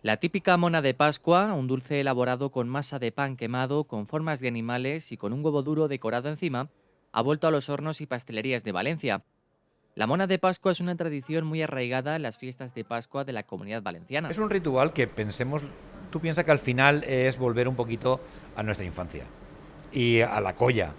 La típica mona de Pascua, un dulce elaborado con masa de pan quemado, con formas de animales y con un huevo duro decorado encima, ha vuelto a los hornos y pastelerías de Valencia. La mona de Pascua es una tradición muy arraigada en las fiestas de Pascua de la Comunidad Valenciana. Es un ritual que pensemos, tú piensas que al final es volver un poquito a nuestra infancia y a la colla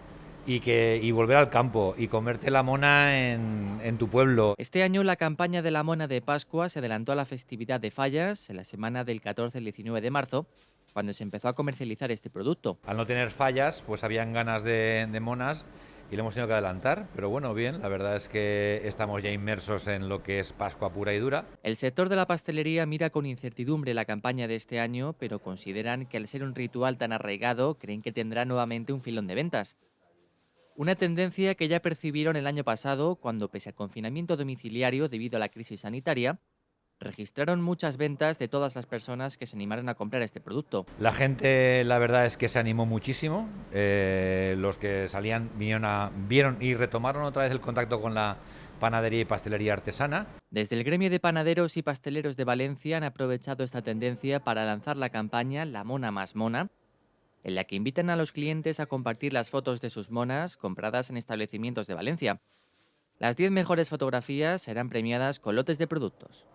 y volver al campo y comerte la mona en tu pueblo. Este año la campaña de la mona de Pascua se adelantó a la festividad de Fallas en la semana del 14 al 19 de marzo, cuando se empezó a comercializar este producto. Al no tener fallas, pues habían ganas de monas y lo hemos tenido que adelantar, pero bueno, bien, la verdad es que estamos ya inmersos en lo que es Pascua pura y dura. El sector de la pastelería mira con incertidumbre la campaña de este año, pero consideran que al ser un ritual tan arraigado, creen que tendrá nuevamente un filón de ventas. Una tendencia que ya percibieron el año pasado cuando, pese al confinamiento domiciliario debido a la crisis sanitaria, registraron muchas ventas de todas las personas que se animaron a comprar este producto. La gente, la verdad es que se animó muchísimo. Los que salían vieron y retomaron otra vez el contacto con la panadería y pastelería artesana. Desde el gremio de panaderos y pasteleros de Valencia han aprovechado esta tendencia para lanzar la campaña La Mona Más Mona, en la que invitan a los clientes a compartir las fotos de sus monas compradas en establecimientos de Valencia. Las 10 mejores fotografías serán premiadas con lotes de productos.